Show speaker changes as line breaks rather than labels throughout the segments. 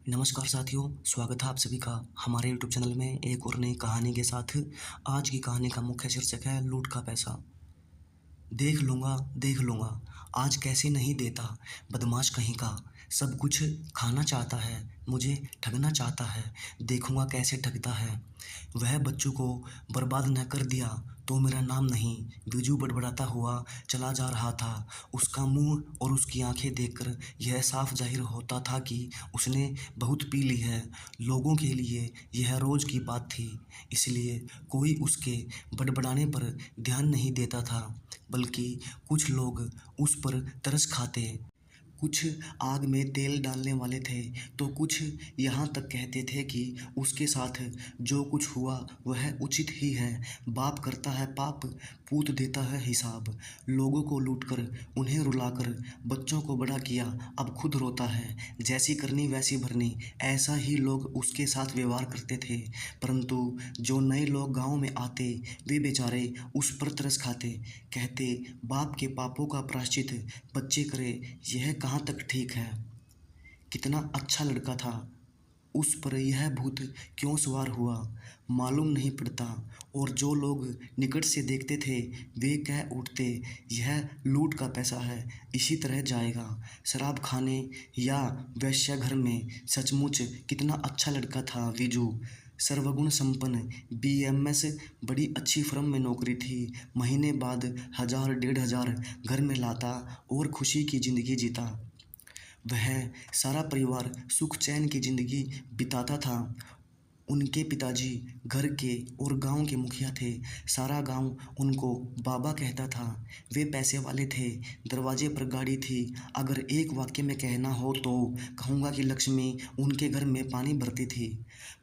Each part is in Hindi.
नमस्कार साथियों, स्वागत है आप सभी का हमारे यूट्यूब चैनल में एक और नई कहानी के साथ। आज की कहानी का मुख्य शीर्षक है लूट का पैसा। देख लूँगा, आज कैसे नहीं देता, बदमाश कहीं का। सब कुछ खाना चाहता है, मुझे ठगना चाहता है, देखूँगा कैसे ठगता है। वह बच्चों को बर्बाद न कर दिया तो मेरा नाम नहीं। बीजू बड़बड़ाता हुआ चला जा रहा था। उसका मुँह और उसकी आँखें देखकर यह साफ ज़ाहिर होता था कि उसने बहुत पी ली है। लोगों के लिए यह रोज़ की बात थी, इसलिए कोई उसके बड़बड़ाने पर ध्यान नहीं देता था। बल्कि कुछ लोग उस पर तरस खाते। कुछ आग में तेल डालने वाले थे तो कुछ यहाँ तक कहते थे कि उसके साथ जो कुछ हुआ वह उचित ही है। बाप करता है पाप, पूत देता है हिसाब। लोगों को लूटकर उन्हें रुलाकर बच्चों को बड़ा किया, अब खुद रोता है। जैसी करनी वैसी भरनी, ऐसा ही लोग उसके साथ व्यवहार करते थे। परंतु जो नए लोग गांव में आते वे बेचारे उस पर तरस खाते। कहते बाप के पापों का प्रायश्चित बच्चे करे, यह कहाँ तक ठीक है। कितना अच्छा लड़का था, उस पर यह भूत क्यों सवार हुआ मालूम नहीं पड़ता। और जो लोग निकट से देखते थे वे कह उठते, यह लूट का पैसा है, इसी तरह जाएगा शराब खाने या वेश्याघर में। सचमुच कितना अच्छा लड़का था विजू, सर्वगुण संपन्न, बीएमएस, बड़ी अच्छी फर्म में नौकरी थी। महीने बाद 1000 1500 घर में लाता और खुशी की ज़िंदगी जीता। वह सारा परिवार सुख चैन की ज़िंदगी बिताता था। उनके पिताजी घर के और गांव के मुखिया थे। सारा गांव उनको बाबा कहता था। वे पैसे वाले थे, दरवाजे पर गाड़ी थी। अगर एक वाक्य में कहना हो तो कहूँगा कि लक्ष्मी उनके घर में पानी भरती थी।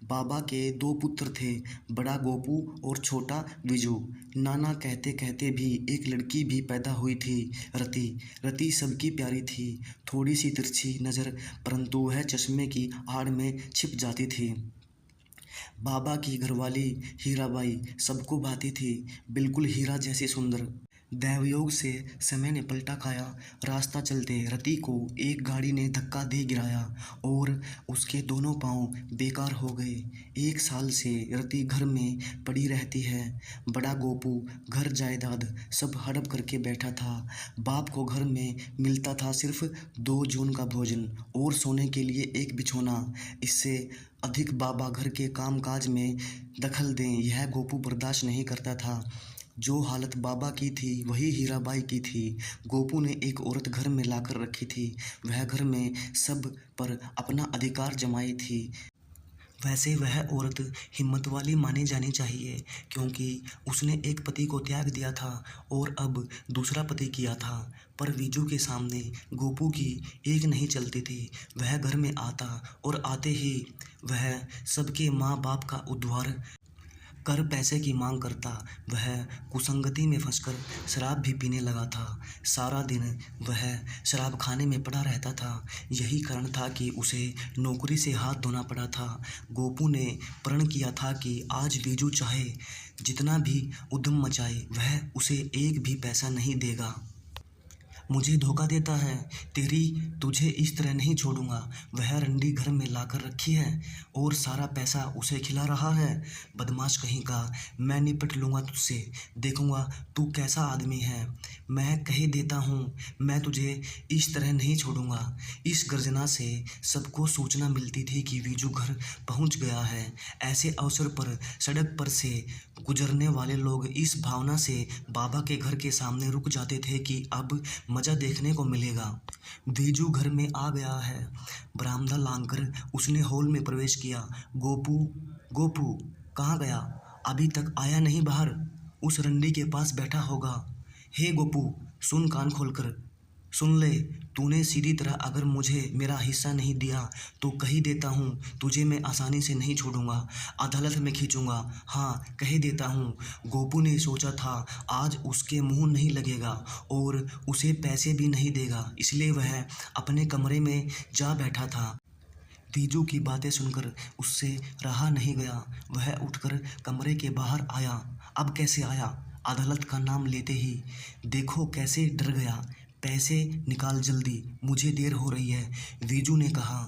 बाबा के दो पुत्र थे, बड़ा गोपू और छोटा विजू। नाना कहते कहते भी एक लड़की भी पैदा हुई थी, रति। रति सबकी प्यारी थी, थोड़ी सी तिरछी नज़र, परंतु वह चश्मे की आड़ में छिप जाती थी। बाबा की घरवाली हीराबाई सबको भाती थी, बिल्कुल हीरा जैसी सुंदर। दैवयोग से समय ने पलटा खाया। रास्ता चलते रति को एक गाड़ी ने धक्का दे गिराया और उसके दोनों पांव बेकार हो गए। 1 साल से रति घर में पड़ी रहती है। बड़ा गोपू घर जायदाद सब हड़प करके बैठा था। बाप को घर में मिलता था सिर्फ 2 जून का भोजन और सोने के लिए एक बिछौना। इससे अधिक बाबा घर के कामकाज में दखल दें यह गोपू बर्दाश्त नहीं करता था। जो हालत बाबा की थी वही हीराबाई की थी। गोपू ने एक औरत घर में लाकर रखी थी, वह घर में सब पर अपना अधिकार जमाई थी। वैसे वह औरत हिम्मत वाली मानी जानी चाहिए, क्योंकि उसने एक पति को त्याग दिया था और अब दूसरा पति किया था। पर वीजू के सामने गोपू की एक नहीं चलती थी। वह घर में आता और आते ही वह सबके माँ बाप का उद्धार कर पैसे की मांग करता। वह कुसंगति में फंसकर शराब भी पीने लगा था। सारा दिन वह शराब खाने में पड़ा रहता था। यही कारण था कि उसे नौकरी से हाथ धोना पड़ा था। गोपू ने प्रण किया था कि आज बीजू चाहे जितना भी उद्यम मचाए वह उसे एक भी पैसा नहीं देगा। मुझे धोखा देता है, तेरी तुझे इस तरह नहीं छोड़ूंगा। वह रंडी घर में लाकर रखी है और सारा पैसा उसे खिला रहा है। बदमाश कहीं का, मैं निपट लूँगा तुझसे, देखूंगा तू कैसा आदमी है। मैं कह देता हूँ, मैं तुझे इस तरह नहीं छोड़ूंगा। इस गर्जना से सबको सूचना मिलती थी कि वीजू घर पहुँच गया है। ऐसे अवसर पर सड़क पर से गुजरने वाले लोग इस भावना से बाबा के घर के सामने रुक जाते थे कि अब मज़ा देखने को मिलेगा। बीजू घर में आ गया है। बरामदा लांघकर उसने हॉल में प्रवेश किया। गोपू गोपू कहाँ गया, अभी तक आया नहीं बाहर। उस रंडी के पास बैठा होगा। हे गोपू, सुन कान खोलकर सुन ले। तूने सीधी तरह अगर मुझे मेरा हिस्सा नहीं दिया तो कही देता हूँ तुझे मैं आसानी से नहीं छोड़ूंगा, अदालत में खींचूंगा। हाँ कह देता हूँ। गोपू ने सोचा था आज उसके मुंह नहीं लगेगा और उसे पैसे भी नहीं देगा, इसलिए वह अपने कमरे में जा बैठा था। बीजू की बातें सुनकर उससे रहा नहीं गया। वह उठकर कमरे के बाहर आया। अब कैसे आया, अदालत का नाम लेते ही देखो कैसे डर गया। पैसे निकाल जल्दी, मुझे देर हो रही है, वीजू ने कहा।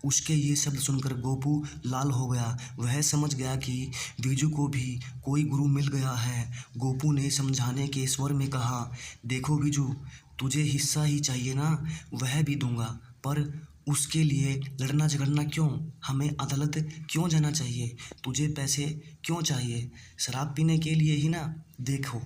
उसके ये शब्द सुनकर गोपू लाल हो गया। वह समझ गया कि बीजू को भी कोई गुरु मिल गया है। गोपू ने समझाने के स्वर में कहा, देखो बीजू, तुझे हिस्सा ही चाहिए ना, वह भी दूंगा, पर उसके लिए लड़ना झगड़ना क्यों? हमें अदालत क्यों जाना चाहिए? तुझे पैसे क्यों चाहिए? शराब पीने के लिए ही ना। देखो,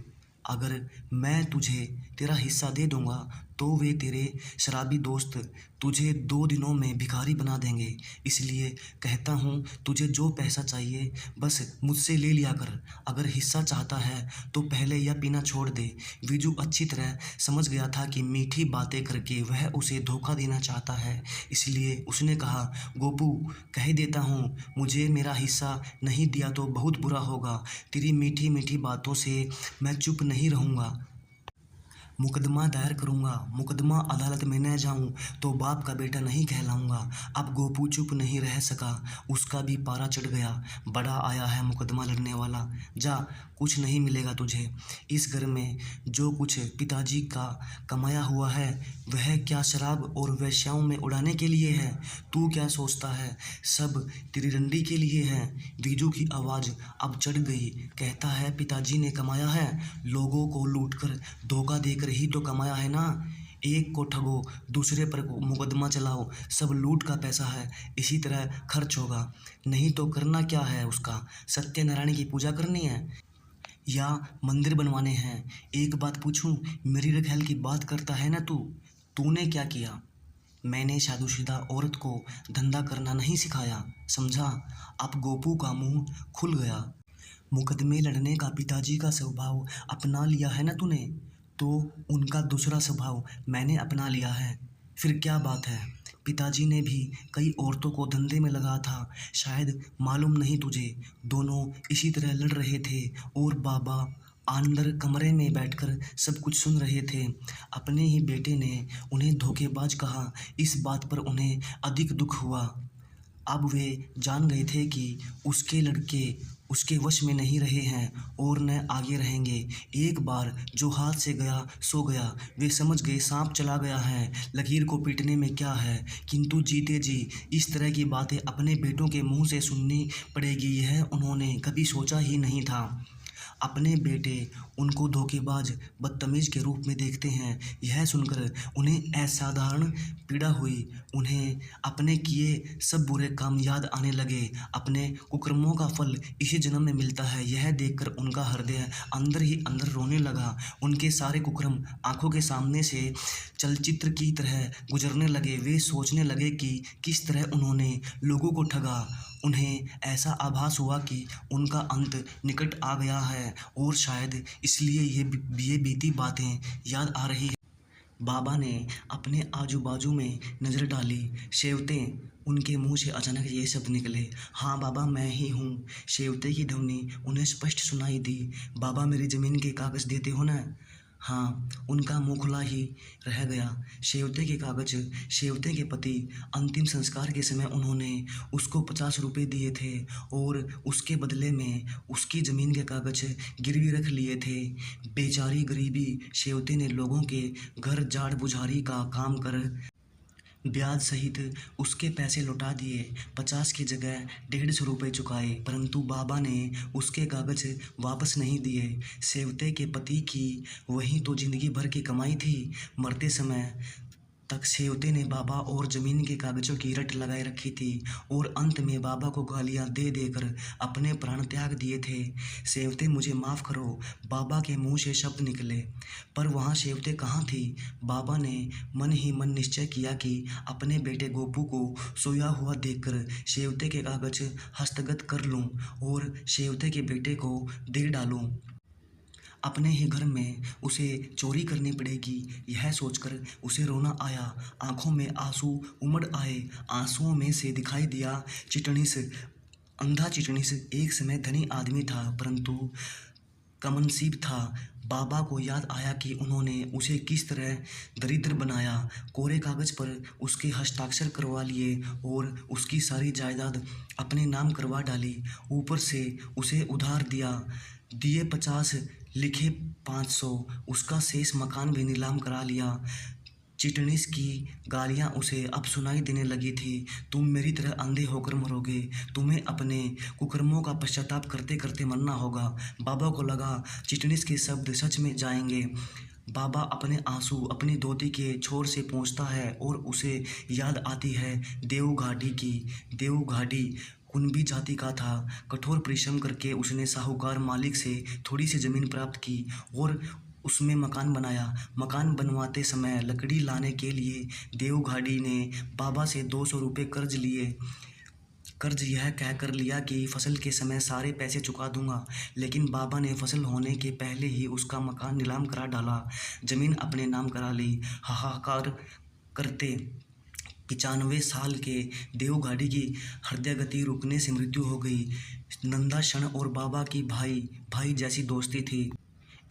अगर मैं तुझे तेरा हिस्सा दे दूंगा तो वे तेरे शराबी दोस्त तुझे 2 दिनों में भिखारी बना देंगे। इसलिए कहता हूँ, तुझे जो पैसा चाहिए बस मुझसे ले लिया कर। अगर हिस्सा चाहता है तो पहले यह पीना छोड़ दे। बीजू अच्छी तरह समझ गया था कि मीठी बातें करके वह उसे धोखा देना चाहता है। इसलिए उसने कहा, गोपू, कह देता हूँ, मुझे मेरा हिस्सा नहीं दिया तो बहुत बुरा होगा। तेरी मीठी मीठी बातों से मैं चुप नहीं रहूँगा। मुकदमा दायर करूँगा। मुकदमा अदालत में न जाऊँ तो बाप का बेटा नहीं कहलाऊँगा। अब गोपू चुप नहीं रह सका। उसका भी पारा चढ़ गया। बड़ा आया है मुकदमा लड़ने वाला। जा, कुछ नहीं मिलेगा तुझे। इस घर में जो कुछ पिताजी का कमाया हुआ है वह क्या शराब और वेश्याओं में उड़ाने के लिए है? तू क्या सोचता है सब तेरी रंडी के लिए है? बीजू की आवाज़ अब चढ़ गई। कहता है, पिताजी ने कमाया है, लोगों को लूटकर धोखा देकर ही तो कमाया है ना। एक को ठगो, दूसरे पर मुकदमा चलाओ, सब लूट का पैसा है, इसी तरह खर्च होगा। नहीं तो करना क्या है उसका? सत्यनारायण की पूजा करनी है या मंदिर बनवाने हैं? एक बात पूछूं, मेरी रखेल की बात करता है ना तू? तूने क्या किया? मैंने शादीशुदा औरत को धंधा करना नहीं सिखाया, समझा? अब गोपू का मुंह खुल गया। मुकदमे लड़ने का पिताजी का स्वभाव अपना लिया है ना तूने, तो उनका दूसरा स्वभाव मैंने अपना लिया है। फिर क्या बात है? पिताजी ने भी कई औरतों को धंधे में लगा था, शायद मालूम नहीं तुझे। दोनों इसी तरह लड़ रहे थे और बाबा अंदर कमरे में बैठकर सब कुछ सुन रहे थे। अपने ही बेटे ने उन्हें धोखेबाज कहा, इस बात पर उन्हें अधिक दुख हुआ। अब वे जान गए थे कि उसके लड़के उसके वश में नहीं रहे हैं और न आगे रहेंगे। एक बार जो हाथ से गया सो गया। वे समझ गए सांप चला गया है, लकीर को पीटने में क्या है। किंतु जीते जी इस तरह की बातें अपने बेटों के मुंह से सुननी पड़ेगी, यह उन्होंने कभी सोचा ही नहीं था। अपने बेटे उनको धोखेबाज, बदतमीज के रूप में देखते हैं, यह सुनकर उन्हें असाधारण पीड़ा हुई। उन्हें अपने किए सब बुरे काम याद आने लगे। अपने कुकर्मों का फल इसी जन्म में मिलता है, यह देखकर उनका हृदय अंदर ही अंदर रोने लगा। उनके सारे कुकर्म आंखों के सामने से चलचित्र की तरह गुजरने लगे। वे सोचने लगे कि किस तरह उन्होंने लोगों को ठगा। उन्हें ऐसा आभास हुआ कि उनका अंत निकट आ गया है और शायद इसलिए ये बीती बातें याद आ रही है। बाबा ने अपने आजू बाजू में नज़र डाली। शेवतें, उनके मुंह से अचानक ये शब्द निकले। हाँ बाबा, मैं ही हूँ। शेवते की ध्वनि उन्हें स्पष्ट सुनाई दी। बाबा, मेरी ज़मीन के कागज़ देते हो ना? हाँ। उनका मुंह खुला ही रह गया। शेवते के कागज। शेवते के पति अंतिम संस्कार के समय उन्होंने उसको 50 रुपये दिए थे और उसके बदले में उसकी ज़मीन के कागज गिरवी रख लिए थे। बेचारी गरीबी शेवते ने लोगों के घर झाड़ बुझारी का काम कर ब्याज सहित उसके पैसे लौटा दिए। 50 की जगह 150 रुपये चुकाए, परंतु बाबा ने उसके कागज वापस नहीं दिए। सेवते के पति की वही तो जिंदगी भर की कमाई थी। मरते समय तक सेवते ने बाबा और ज़मीन के कागज़ों की रट लगाए रखी थी और अंत में बाबा को गालियाँ दे देकर अपने प्राण त्याग दिए थे। सेवते, मुझे माफ़ करो, बाबा के मुंह से शब्द निकले। पर वहाँ सेवते कहाँ थी? बाबा ने मन ही मन निश्चय किया कि अपने बेटे गोपू को सोया हुआ देखकर सेवते के कागज़ हस्तगत कर लूँ और सेवते के बेटे को दे डालूँ। अपने ही घर में उसे चोरी करनी पड़ेगी, यह सोचकर उसे रोना आया। आंखों में आंसू उमड़ आए। आंसुओं में से दिखाई दिया चिटनीस, अंधा चिटनीस एक समय धनी आदमी था, परंतु कमनसीब था। बाबा को याद आया कि उन्होंने उसे किस तरह दरिद्र बनाया। कोरे कागज़ पर उसके हस्ताक्षर करवा लिए और उसकी सारी जायदाद अपने नाम करवा डाली। ऊपर से उसे उधार दिए 50, लिखे 500। उसका शेष मकान भी नीलाम करा लिया। चिटनीस की गालियाँ उसे अब सुनाई देने लगी थी। तुम मेरी तरह अंधे होकर मरोगे। तुम्हें अपने कुकर्मों का पश्चाताप करते करते मरना होगा। बाबा को लगा चिटनीस के शब्द सच में जाएंगे। बाबा अपने आंसू अपनी धोती के छोर से पोंछता है और उसे याद आती है देव घाटी की। देव घाटी कुणबी जाति का था। कठोर परिश्रम करके उसने साहूकार मालिक से थोड़ी सी जमीन प्राप्त की और उसमें मकान बनाया। मकान बनवाते समय लकड़ी लाने के लिए देवघाटी ने बाबा से 200 रुपये कर्ज लिए। कर्ज यह कहकर लिया कि फसल के समय सारे पैसे चुका दूंगा, लेकिन बाबा ने फसल होने के पहले ही उसका मकान नीलाम करा डाला, जमीन अपने नाम करा ली। हाहाकार करते 95 साल के देवघाटी की हृदय गति रुकने से मृत्यु हो गई। नंदा क्षण और बाबा की भाई भाई जैसी दोस्ती थी।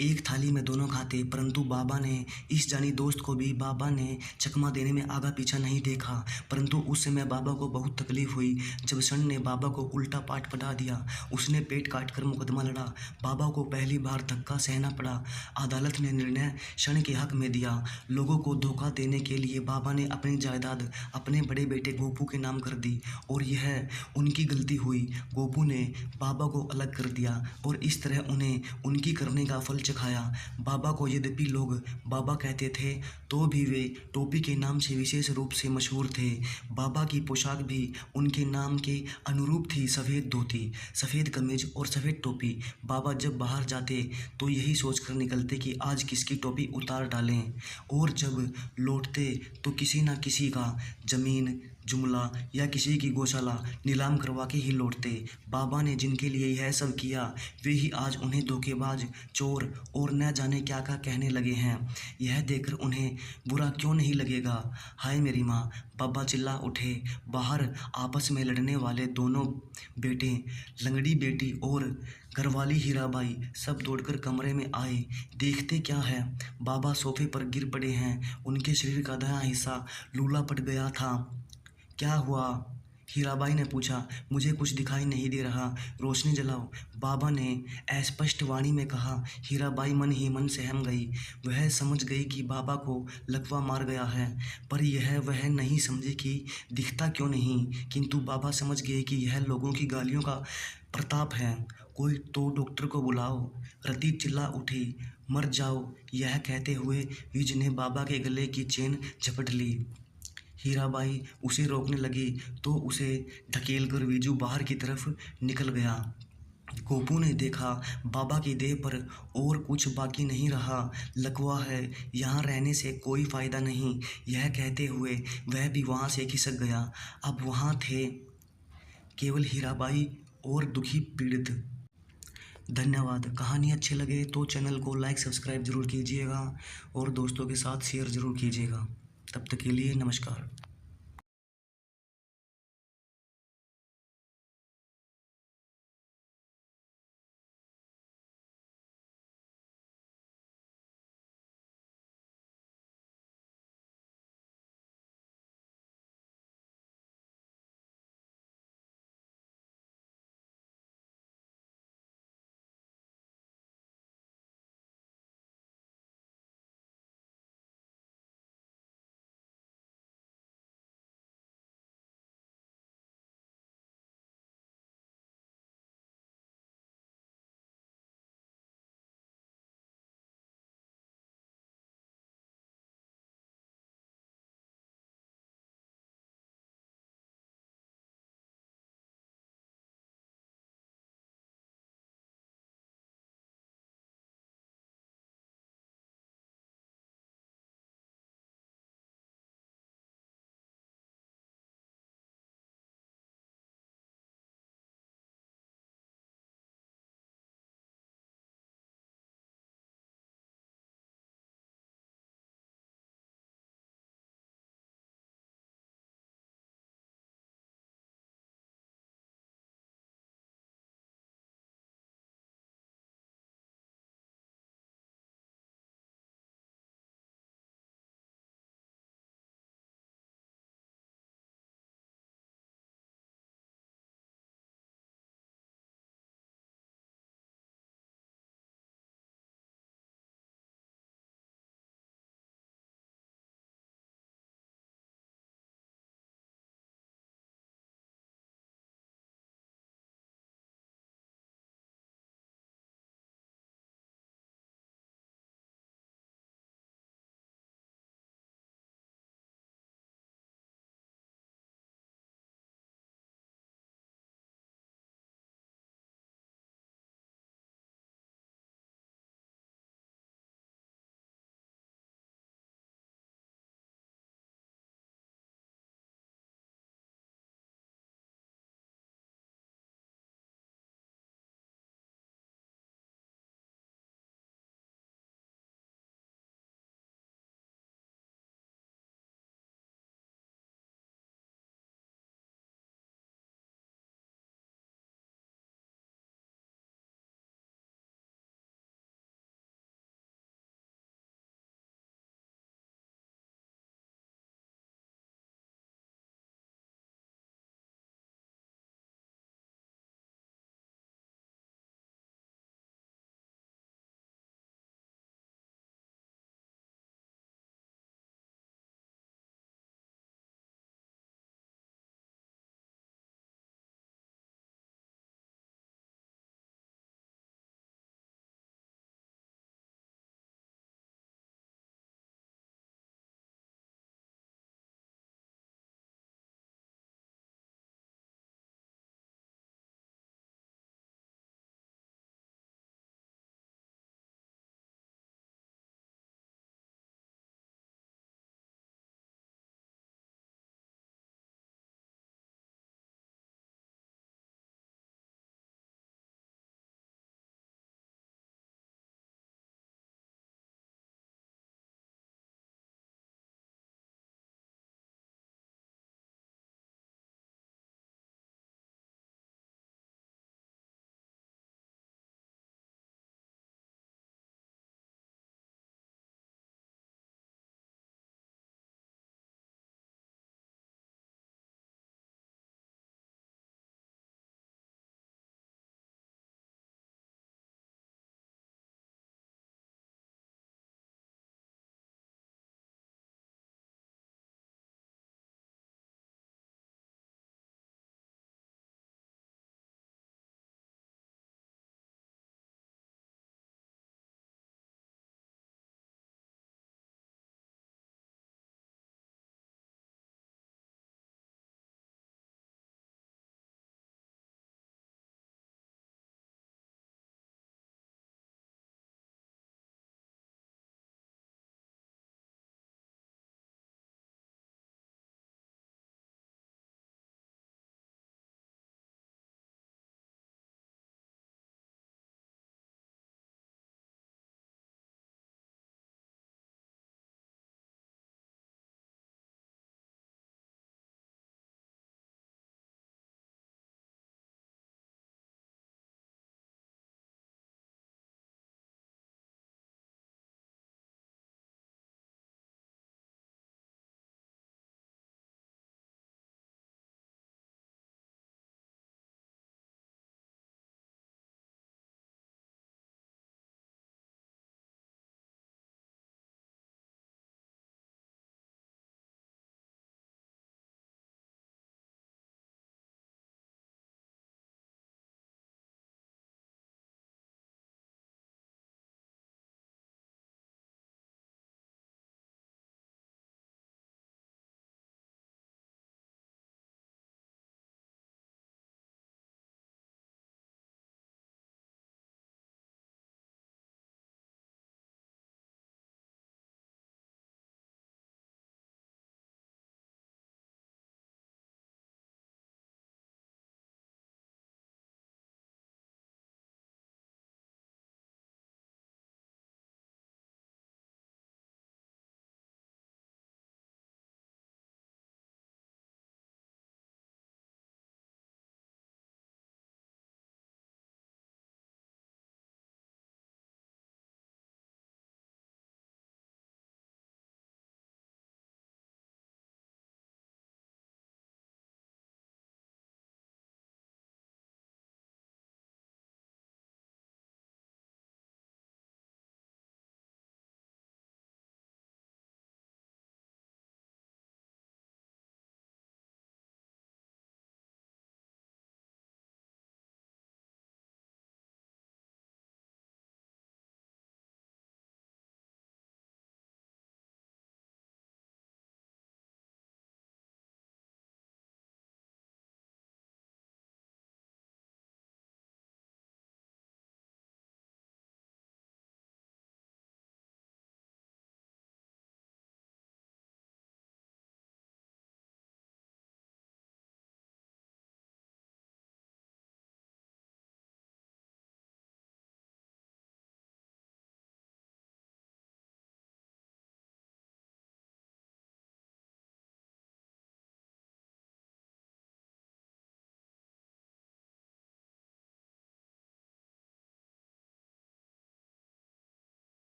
एक थाली में दोनों खाते, परंतु बाबा ने इस जानी दोस्त को भी बाबा ने चकमा देने में आगा पीछा नहीं देखा। परंतु उस समय बाबा को बहुत तकलीफ हुई जब क्षण ने बाबा को उल्टा पाट पटा दिया। उसने पेट काट कर मुकदमा लड़ा। बाबा को पहली बार धक्का सहना पड़ा। अदालत ने निर्णय क्षण के हक में दिया। लोगों को धोखा देने के लिए बाबा ने अपनी जायदाद अपने बड़े बेटे गोपू के नाम कर दी और यह उनकी गलती हुई। गोपू ने बाबा को अलग कर दिया और इस तरह उन्हें उनकी करने का फल चखाया। बाबा को यद्यपि लोग बाबा कहते थे, तो भी वे टोपी के नाम से विशेष रूप से मशहूर थे। बाबा की पोशाक भी उनके नाम के अनुरूप थी, सफ़ेद धोती, सफ़ेद कमीज और सफ़ेद टोपी। बाबा जब बाहर जाते तो यही सोचकर निकलते कि आज किसकी टोपी उतार डालें, और जब लौटते तो किसी न किसी का जमीन जुमला या किसी की गौशाला नीलाम करवा के ही लौटते। बाबा ने जिनके लिए यह सब किया वे ही आज उन्हें धोखेबाज, चोर और न जाने क्या क्या कहने लगे हैं। यह देखकर उन्हें बुरा क्यों नहीं लगेगा। हाय मेरी माँ, बाबा चिल्ला उठे। बाहर आपस में लड़ने वाले दोनों बेटे, लंगड़ी बेटी और घरवाली हीराबाई सब दौड़कर कमरे में आए। देखते क्या है, बाबा सोफे पर गिर पड़े हैं। उनके शरीर का दायां हिस्सा लूला पड़ गया था। क्या हुआ? हीराबाई ने पूछा। मुझे कुछ दिखाई नहीं दे रहा, रोशनी जलाओ, बाबा ने अस्पष्ट वाणी में कहा। हीराबाई मन ही मन सहम गई। वह समझ गई कि बाबा को लकवा मार गया है, पर यह वह नहीं समझी कि दिखता क्यों नहीं। किंतु बाबा समझ गए कि यह लोगों की गालियों का प्रताप है। कोई तो डॉक्टर को बुलाओ। रति चिल्ला उठी। मर जाओ, यह कहते हुए विज ने बाबा के गले की चेन झपट ली। हीराबाई उसे रोकने लगी तो उसे धकेलकर वीजू बाहर की तरफ निकल गया। गोपू ने देखा बाबा की देह पर और कुछ बाकी नहीं रहा। लकवा है, यहाँ रहने से कोई फायदा नहीं, यह कहते हुए वह भी वहाँ से खिसक गया। अब वहाँ थे केवल हीराबाई और दुखी पीड़ित। धन्यवाद। कहानी अच्छी लगे तो चैनल को लाइक सब्सक्राइब ज़रूर कीजिएगा और दोस्तों के साथ शेयर ज़रूर कीजिएगा। तब तक के लिए नमस्कार।